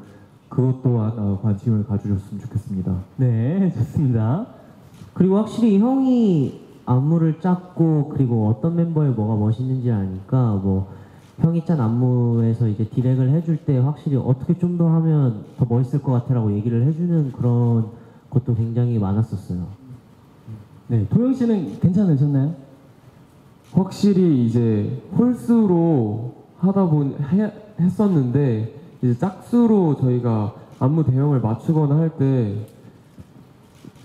Speaker 3: 그것 또한 관심을 가주셨으면 좋겠습니다.
Speaker 1: 네, 좋습니다.
Speaker 4: 그리고 확실히 형이 안무를 짰고 그리고 어떤 멤버의 뭐가 멋있는지 아니까 뭐 형이 짠 안무에서 이제 디렉을 해줄 때 확실히 어떻게 좀 더 하면 더 멋있을 것 같아라고 얘기를 해주는 그런 것도 굉장히 많았었어요.
Speaker 1: 네, 도영 씨는 괜찮으셨나요?
Speaker 8: 확실히 이제 홀수로 했었는데 이제 짝수로 저희가 안무 대형을 맞추거나 할 때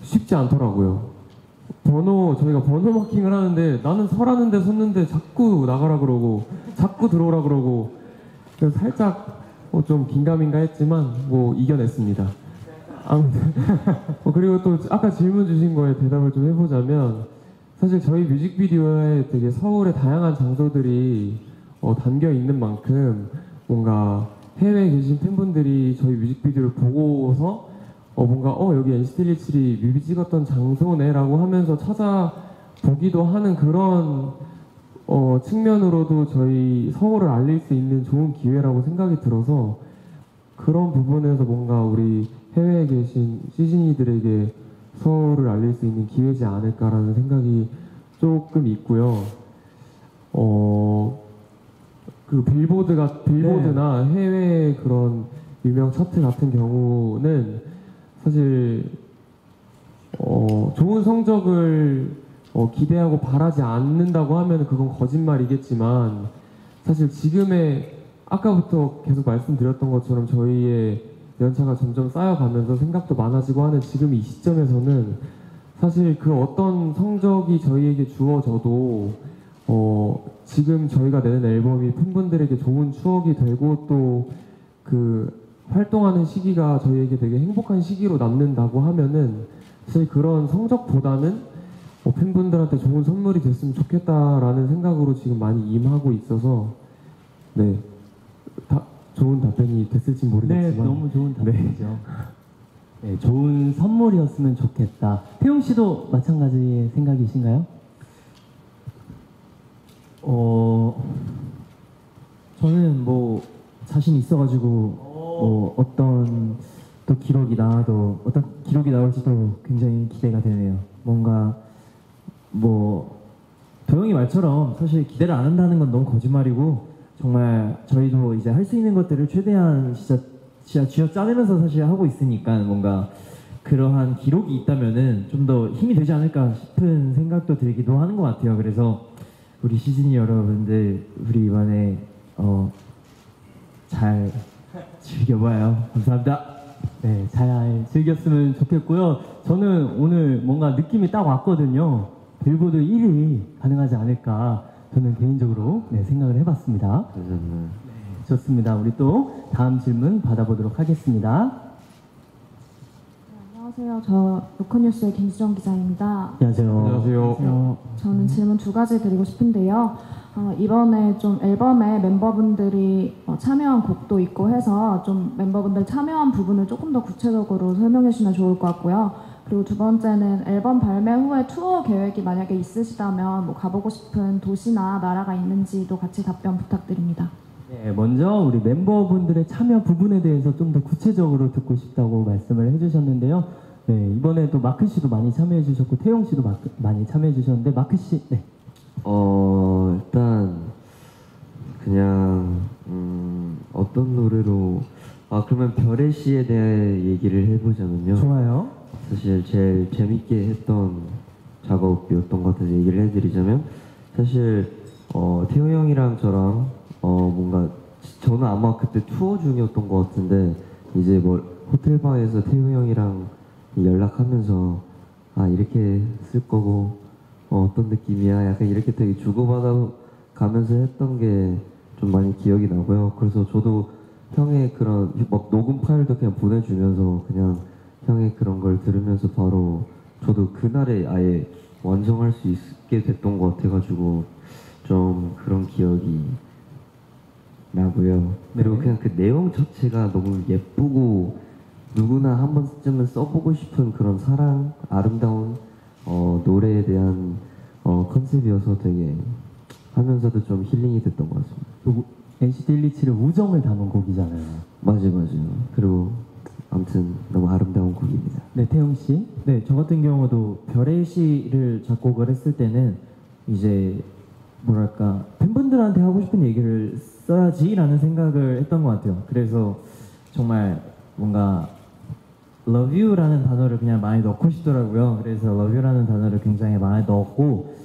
Speaker 8: 쉽지 않더라고요. 저희가 번호 마킹을 하는데 나는 서라는 데 섰는데 자꾸 나가라 그러고 자꾸 들어오라 그러고 그래서 살짝 좀 긴가민가 했지만 뭐 이겨냈습니다. 아무튼 그리고 또 아까 질문 주신 거에 대답을 좀 해보자면 사실 저희 뮤직비디오에 되게 서울의 다양한 장소들이 담겨 있는 만큼 뭔가 해외에 계신 팬분들이 저희 뮤직비디오를 보고서 뭔가 여기 NCT 127이 뮤비 찍었던 장소네라고 하면서 찾아보기도 하는 그런 측면으로도 저희 서울을 알릴 수 있는 좋은 기회라고 생각이 들어서 그런 부분에서 뭔가 우리 해외에 계신 시즈니들에게 서울을 알릴 수 있는 기회지 않을까라는 생각이 조금 있고요. 그 빌보드나 해외 그런 유명 차트 같은 경우는 사실 좋은 성적을 기대하고 바라지 않는다고 하면 그건 거짓말이겠지만 사실 지금의 아까부터 계속 말씀드렸던 것처럼 저희의 연차가 점점 쌓여가면서 생각도 많아지고 하는 지금 이 시점에서는 사실 그 어떤 성적이 저희에게 주어져도 지금 저희가 내는 앨범이 팬분들에게 좋은 추억이 되고 또 그 활동하는 시기가 저희에게 되게 행복한 시기로 남는다고 하면은 사실 그런 성적보다는 팬분들한테 좋은 선물이 됐으면 좋겠다라는 생각으로 지금 많이 임하고 있어서 네, 좋은 답변이 됐을지 모르겠지만
Speaker 1: 네, 너무 좋은 답변이죠. 네, 좋은 선물이었으면 좋겠다. 태용 씨도 마찬가지 생각이신가요?
Speaker 2: 저는 뭐 자신 있어가지고 어떤 기록이 나올지도 굉장히 기대가 되네요. 뭔가 뭐 도영이 말처럼 사실 기대를 안 한다는 건 너무 거짓말이고 정말 저희도 이제 할 수 있는 것들을 최대한 진짜 쥐어짜내면서 사실 하고 있으니까 뭔가 그러한 기록이 있다면은 좀 더 힘이 되지 않을까 싶은 생각도 들기도 하는 것 같아요. 그래서 우리 시즈니 여러분들 우리 이번에 잘 즐겨봐요. 감사합니다.
Speaker 1: 네, 잘 즐겼으면 좋겠고요. 저는 오늘 뭔가 느낌이 딱 왔거든요. 빌보드 1위 가능하지 않을까. 저는 개인적으로 생각을 해봤습니다.
Speaker 5: 감사합니다.
Speaker 1: 좋습니다. 우리 또 다음 질문 받아보도록 하겠습니다.
Speaker 13: 안녕하세요. 저 로컬뉴스의 김수정 기자입니다.
Speaker 1: 안녕하세요.
Speaker 13: 저는 질문 두 가지 드리고 싶은데요. 이번에 좀 앨범에 멤버분들이 참여한 곡도 있고 해서 좀 멤버분들 참여한 부분을 조금 더 구체적으로 설명해 주시면 좋을 것 같고요. 그리고 두 번째는 앨범 발매 후에 투어 계획이 만약에 있으시다면 뭐 가보고 싶은 도시나 나라가 있는지도 같이 답변 부탁드립니다.
Speaker 1: 네, 먼저 우리 멤버분들의 참여 부분에 대해서 좀 더 구체적으로 듣고 싶다고 말씀을 해주셨는데요. 네, 이번에 또 마크 씨도 많이 참여해 주셨고 태용 씨도 많이 참여해 주셨는데 마크 씨, 네.
Speaker 5: 일단 그냥 어떤 노래로 그러면 별의 씨에 대해 얘기를 해보자면요.
Speaker 1: 좋아요.
Speaker 5: 사실 제일 재밌게 했던 작업이었던 것 같아서 얘기를 해드리자면 사실 태호 형이랑 저랑 뭔가 저는 아마 그때 투어 중이었던 것 같은데 이제 뭐 호텔 방에서 태호 형이랑 연락하면서 이렇게 쓸 거고 어떤 느낌이야 약간 이렇게 되게 주고받아 가면서 했던 게 좀 많이 기억이 나고요. 그래서 저도 형의 그런 막 녹음 파일도 그냥 보내주면서 그냥 형의 그런 걸 들으면서 바로 저도 그날에 아예 완성할 수 있게 됐던 것 같아가지고 좀 그런 기억이 나고요. 그리고 그냥 그 내용 자체가 너무 예쁘고 누구나 한 번쯤은 써보고 싶은 그런 사랑, 아름다운 노래에 대한 컨셉이어서 되게 하면서도 좀 힐링이 됐던 것 같습니다.
Speaker 1: NCT 127의 우정을 담은 곡이잖아요.
Speaker 5: 맞아요. 그리고 아무튼 너무 아름다운 곡입니다.
Speaker 1: 네, 태용 씨.
Speaker 2: 네, 저 같은 경우도 별의 시를 작곡을 했을 때는 이제 뭐랄까 팬분들한테 하고 싶은 얘기를 써야지라는 생각을 했던 것 같아요. 그래서 정말 뭔가 love you라는 단어를 그냥 많이 넣고 싶더라고요. 그래서 love you라는 단어를 굉장히 많이 넣었고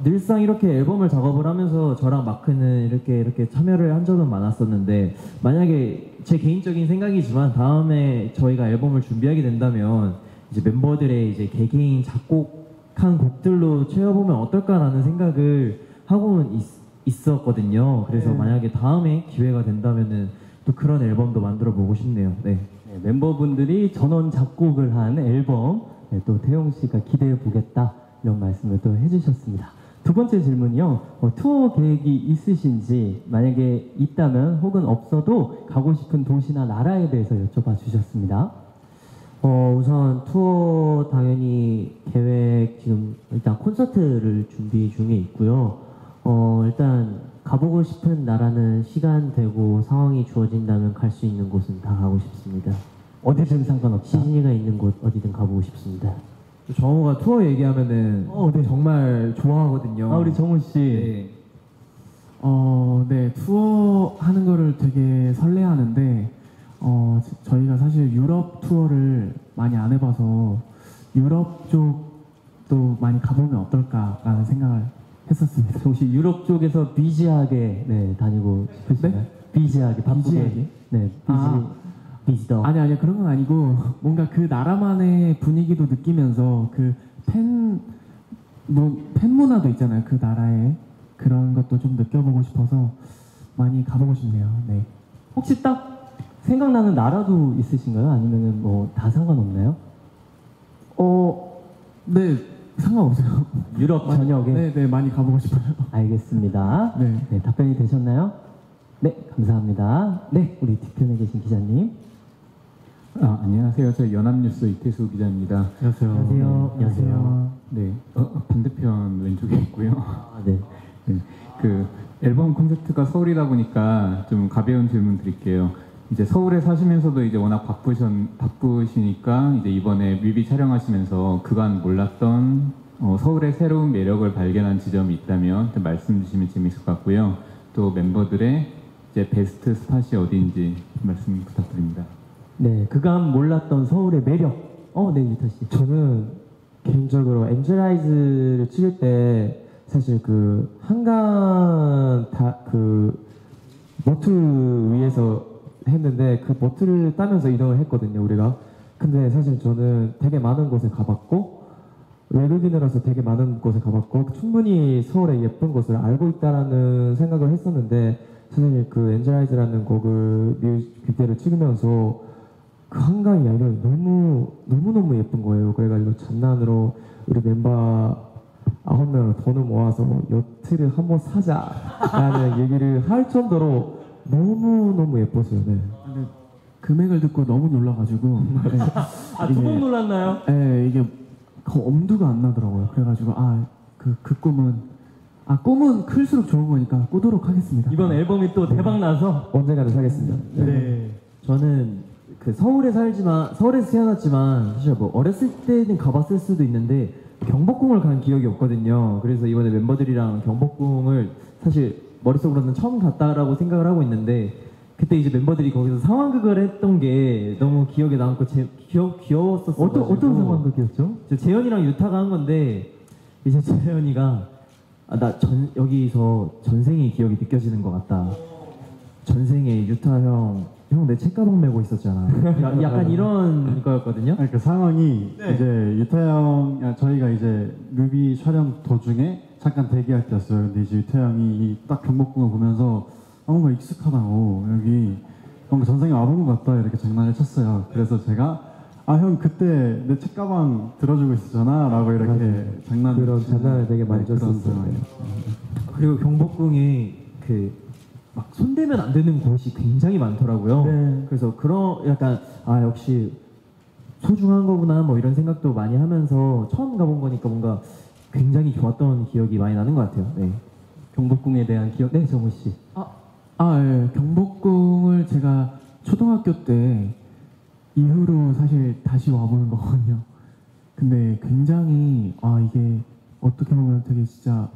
Speaker 2: 늘상 이렇게 앨범을 작업을 하면서 저랑 마크는 이렇게 참여를 한 적은 많았었는데 만약에 제 개인적인 생각이지만 다음에 저희가 앨범을 준비하게 된다면 이제 멤버들의 이제 개개인 작곡한 곡들로 채워보면 어떨까라는 생각을 하고는 있었거든요. 그래서 만약에 다음에 기회가 된다면은 또 그런 앨범도 만들어 보고 싶네요. 네.
Speaker 1: 멤버분들이 전원 작곡을 한 앨범 또 태용 씨가 기대해 보겠다 이런 말씀을 또 해주셨습니다. 두 번째 질문이요. 투어 계획이 있으신지 만약에 있다면 혹은 없어도 가고 싶은 도시나 나라에 대해서 여쭤봐 주셨습니다.
Speaker 4: 우선 투어 당연히 계획 지금 일단 콘서트를 준비 중에 있고요. 일단 가보고 싶은 나라는 시간 되고 상황이 주어진다면 갈 수 있는 곳은 다 가고 싶습니다.
Speaker 1: 어디든 상관없다.
Speaker 4: 시즌이가 있는 곳 어디든 가보고 싶습니다.
Speaker 2: 정우가 투어 얘기하면은 정말 좋아하거든요.
Speaker 1: 우리 정우 씨.
Speaker 2: 네.
Speaker 6: 네, 투어 하는 거를 되게 설레하는데 저희가 사실 유럽 투어를 많이 안 해봐서 유럽 쪽도 많이 가보면 어떨까라는 생각을 했었습니다.
Speaker 1: 혹시 유럽 쪽에서 비지하게 다니고 싶으신가요? 비지하게 바쁘게. 비지더.
Speaker 6: 아니 그런 건 아니고 뭔가 그 나라만의 분위기도 느끼면서 그 팬 문화도 있잖아요. 그 나라의 그런 것도 좀 느껴보고 싶어서 많이 가보고 싶네요. 네.
Speaker 1: 혹시 딱 생각나는 나라도 있으신가요? 아니면은 뭐 다 상관없나요?
Speaker 6: 네, 상관없어요.
Speaker 1: 유럽 전역에?
Speaker 6: 네, 많이 가보고 싶어요.
Speaker 1: 알겠습니다. 네, 답변이 되셨나요? 네, 감사합니다. 네, 우리 뒤편에 계신 기자님.
Speaker 14: 안녕하세요. 저 연합뉴스 이태수 기자입니다.
Speaker 1: 안녕하세요.
Speaker 14: 네, 반대편 왼쪽에 있고요.
Speaker 1: 네.
Speaker 14: 그 앨범 콘서트가 서울이다 보니까 좀 가벼운 질문 드릴게요. 이제 서울에 사시면서도 이제 워낙 바쁘시니까 이제 이번에 뮤비 촬영하시면서 그간 몰랐던 서울의 새로운 매력을 발견한 지점이 있다면 좀 말씀 주시면 재밌을 것 같고요. 또 멤버들의 이제 베스트 스팟이 어디인지 말씀 부탁드립니다.
Speaker 1: 네, 그간 몰랐던 서울의 매력. 네, 유타 씨.
Speaker 7: 저는 개인적으로 엔젤아이즈를 찍을 때 사실 그 한강 그 버트 위에서 했는데 그 버트를 따면서 이동을 했거든요, 우리가. 근데 사실 저는 되게 많은 곳에 가봤고 외국인으로서 되게 많은 곳에 가봤고 충분히 서울의 예쁜 곳을 알고 있다라는 생각을 했었는데 사실 그 엔젤아이즈라는 곡을 뮤직비디오를 찍으면서 그 한가위 야경이 너무너무 예쁜 거예요. 그래가지고 장난으로 우리 멤버 9명을 돈을 모아서 요트를 한번 사자라는 얘기를 할 정도로 너무너무 예뻤어요. 네.
Speaker 6: 근데 금액을 듣고 너무 놀라가지고
Speaker 1: 두 번 놀랐나요?
Speaker 6: 네, 이게 엄두가 안 나더라고요. 그래가지고 그 꿈은 클수록 좋은 거니까 꾸도록 하겠습니다.
Speaker 1: 이번 앨범이 또 대박 나서
Speaker 7: 언젠가는 사겠습니다.
Speaker 2: 네. 저는 그 서울에서 태어났지만 사실 뭐 어렸을 때는 가봤을 수도 있는데 경복궁을 간 기억이 없거든요. 그래서 이번에 멤버들이랑 경복궁을 사실 머릿속으로는 처음 갔다라고 생각을 하고 있는데 그때 이제 멤버들이 거기서 상황극을 했던 게 너무 기억에 남고 귀여웠었어요.
Speaker 1: 어떤 상황극이었죠?
Speaker 2: 재현이랑 유타가 한 건데 이제 재현이가 여기서 전생의 기억이 느껴지는 것 같다. 전생에 유타 형 내 책가방 메고 있었잖아. 약간 이런 거였거든요.
Speaker 3: 그 상황이 이제 유타 형, 저희가 이제 뮤비 촬영 도중에 잠깐 대기할 때였어요. 근데 이제 유타 형이 딱 경복궁을 보면서 뭔가 익숙하다고 여기 뭔가 전생에 와본 것 같다 이렇게 장난을 쳤어요. 그래서 제가 형 그때 내 책가방 들어주고 있었잖아 라고 이렇게
Speaker 7: 장난을 되게 많이 쳤었어요.
Speaker 2: 그리고 경복궁이 막 손대면 안 되는 곳이 굉장히 많더라고요.
Speaker 1: 네.
Speaker 2: 그래서 그런 약간 역시 소중한 거구나 뭐 이런 생각도 많이 하면서 처음 가본 거니까 뭔가 굉장히 좋았던 기억이 많이 나는 것 같아요. 네.
Speaker 1: 경복궁에 대한 기억. 네, 정우 씨.
Speaker 6: 예. 경복궁을 제가 초등학교 때 이후로 사실 다시 와보는 거거든요. 근데 굉장히 이게 어떻게 보면 되게 진짜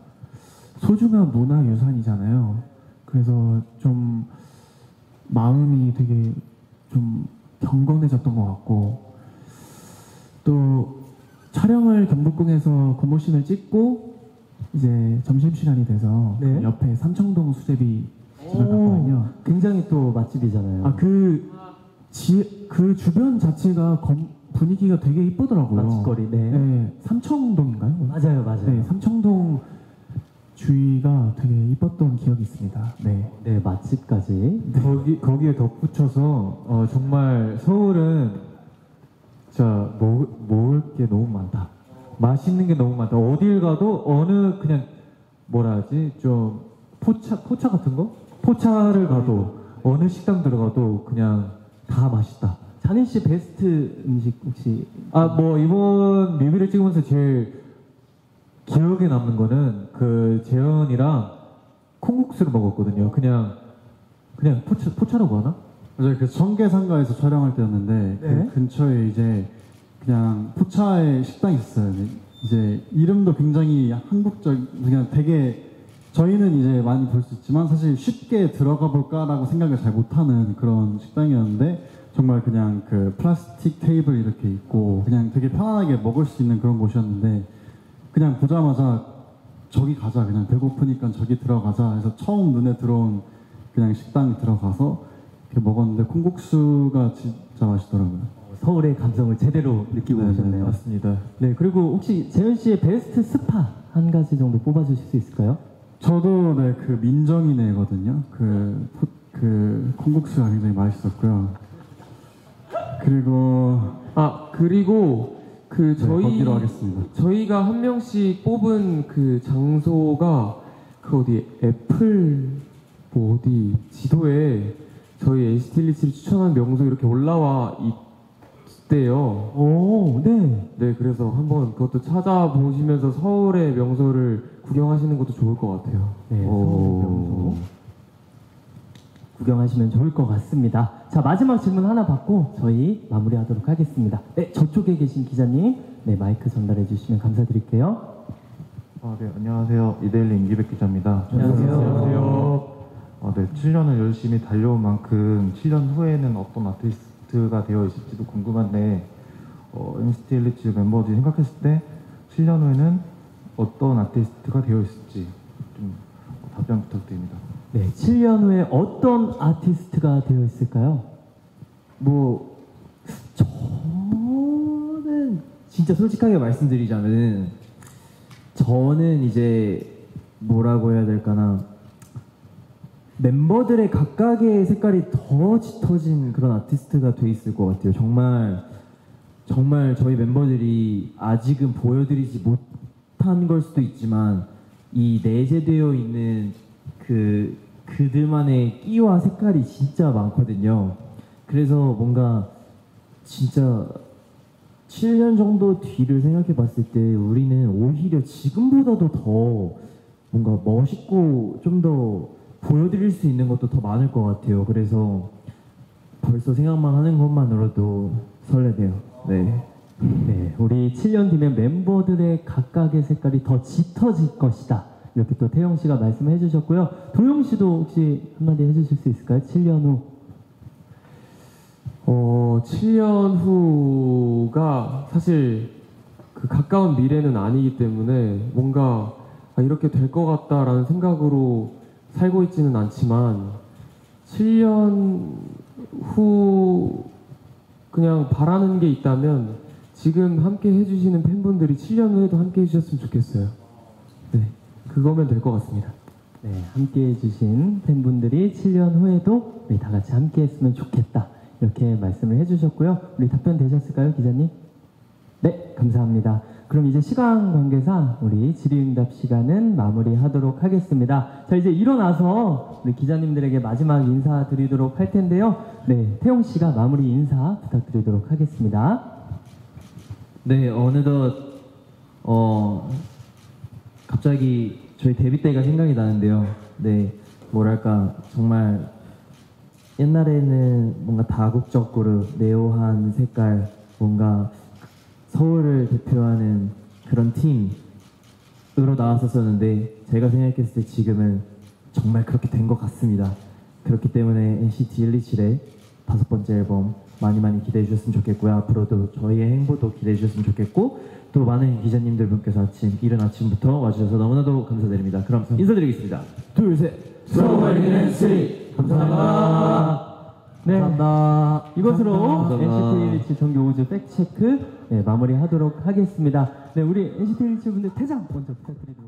Speaker 6: 소중한 문화유산이잖아요. 그래서 좀 마음이 되게 좀 경건해졌던 것 같고 또 촬영을 경복궁에서 고모신을 찍고 이제 점심시간이 돼서
Speaker 1: 네.
Speaker 6: 옆에 삼청동 수제비 집을 갔거든요.
Speaker 1: 굉장히 또 맛집이잖아요.
Speaker 6: 그 주변 자체가 분위기가 되게 이쁘더라고요.
Speaker 1: 맛집거리.
Speaker 6: 네. 삼청동인가요?
Speaker 1: 맞아요.
Speaker 6: 네, 삼청동 주위가 되게 이뻤던 기억이 있습니다. 네.
Speaker 1: 네, 맛집까지.
Speaker 14: 거기에 덧붙여서 정말 서울은 진짜 먹을 게 너무 많다. 맛있는 게 너무 많다. 어딜 가도 그냥 뭐라 하지? 좀 포차 같은 거? 포차를 가도 어느 식당 들어가도 그냥 다 맛있다.
Speaker 1: 잔인 씨 베스트 음식 혹시?
Speaker 14: 이번 뮤비를 찍으면서 제일 기억에 남는 거는 그 재현이랑 콩국수를 먹었거든요. 그냥 포차라고 하나?
Speaker 3: 맞아요. 그 청계상가에서 촬영할 때였는데 그 근처에 이제 그냥 포차의 식당이 있었어요. 이제 이름도 굉장히 한국적, 그냥 되게 저희는 이제 많이 볼 수 있지만 사실 쉽게 들어가 볼까라고 생각을 잘 못하는 그런 식당이었는데 정말 그냥 그 플라스틱 테이블 이렇게 있고 그냥 되게 편안하게 먹을 수 있는 그런 곳이었는데 그냥 보자마자 저기 가자, 그냥 배고프니까 저기 들어가자 해서 처음 눈에 들어온 그냥 식당에 들어가서 이렇게 먹었는데 콩국수가 진짜 맛있더라고요.
Speaker 1: 서울의 감성을 제대로 느끼고 오셨네요.
Speaker 14: 맞습니다.
Speaker 1: 네, 그리고 혹시 재현 씨의 베스트 스파 한 가지 정도 뽑아주실 수 있을까요?
Speaker 3: 저도 그 민정이네거든요. 그 콩국수가 굉장히 맛있었고요.
Speaker 8: 그리고
Speaker 3: 거기로 하겠습니다.
Speaker 8: 저희가 한 명씩 뽑은 그 장소가 애플 어디 지도에 저희 NCT 127이 추천한 명소 이렇게 올라와 있대요.
Speaker 1: 오, 네.
Speaker 8: 네, 그래서 한번 그것도 찾아보시면서 서울의 명소를 구경하시는 것도 좋을 것 같아요.
Speaker 1: 네, 서울의 명소 구경하시면 좋을 것 같습니다. 자, 마지막 질문 하나 받고 저희 마무리하도록 하겠습니다. 네, 저쪽에 계신 기자님, 네, 마이크 전달해 주시면 감사드릴게요.
Speaker 15: 네, 안녕하세요. 이데일리 임기백 기자입니다.
Speaker 1: 안녕하세요.
Speaker 15: 네, 7년을 열심히 달려온 만큼 7년 후에는 어떤 아티스트가 되어 있을지도 궁금한데 NCT 127 멤버들이 생각했을 때 7년 후에는 어떤 아티스트가 되어 있을지 좀 답변 부탁드립니다.
Speaker 1: 네, 7년 후에 어떤 아티스트가 되어 있을까요?
Speaker 2: 저는 진짜 솔직하게 말씀드리자면은 저는 이제 뭐라고 해야 될까나 멤버들의 각각의 색깔이 더 짙어진 그런 아티스트가 돼 있을 것 같아요. 정말 저희 멤버들이 아직은 보여드리지 못한 걸 수도 있지만 이 내재되어 있는 그들만의 끼와 색깔이 진짜 많거든요. 그래서 뭔가 진짜 7년 정도 뒤를 생각해 봤을 때 우리는 오히려 지금보다도 더 뭔가 멋있고 좀 더 보여드릴 수 있는 것도 더 많을 것 같아요. 그래서 벌써 생각만 하는 것만으로도 설레네요. 네.
Speaker 1: 네, 우리 7년 뒤면 멤버들의 각각의 색깔이 더 짙어질 것이다. 이렇게 또 태용 씨가 말씀해 주셨고요. 도영 씨도 혹시 한마디 해주실 수 있을까요? 7년 후.
Speaker 8: 7년 후가 사실 그 가까운 미래는 아니기 때문에 뭔가 이렇게 될 것 같다라는 생각으로 살고 있지는 않지만 7년 후 그냥 바라는 게 있다면 지금 함께 해주시는 팬분들이 7년 후에도 함께 해주셨으면 좋겠어요. 네, 그거면 될 것 같습니다.
Speaker 1: 네, 함께 해주신 팬분들이 7년 후에도 우리 다 같이 함께 했으면 좋겠다. 이렇게 말씀을 해주셨고요. 우리 답변 되셨을까요, 기자님? 네, 감사합니다. 그럼 이제 시간 관계상 우리 질의응답 시간은 마무리하도록 하겠습니다. 자, 이제 일어나서 우리 기자님들에게 마지막 인사 드리도록 할 텐데요. 네, 태용 씨가 마무리 인사 부탁드리도록 하겠습니다.
Speaker 2: 네, 어느덧 갑자기 저희 데뷔 때가 생각이 나는데요. 네, 뭐랄까 정말 옛날에는 뭔가 다국적으로 네오한 색깔, 뭔가 서울을 대표하는 그런 팀으로 나왔었었는데 제가 생각했을 때 지금은 정말 그렇게 된 것 같습니다. 그렇기 때문에 NCT 127의 5번째 앨범 많이 기대해 주셨으면 좋겠고요. 앞으로도 저희의 행보도 기대해 주셨으면 좋겠고 또 많은 기자님들 분께서 이른 아침부터 와주셔서 너무나도 감사드립니다. 그럼 인사드리겠습니다. 둘, 셋.
Speaker 1: 수고하셨습니다. 감사합니다. 네, 감사합니다. 이것으로
Speaker 2: 감사합니다.
Speaker 1: NCT 127 정규 5주 팩트체크 마무리하도록 하겠습니다. 네, 우리 NCT 127 분들 퇴장 먼저 부탁드리도록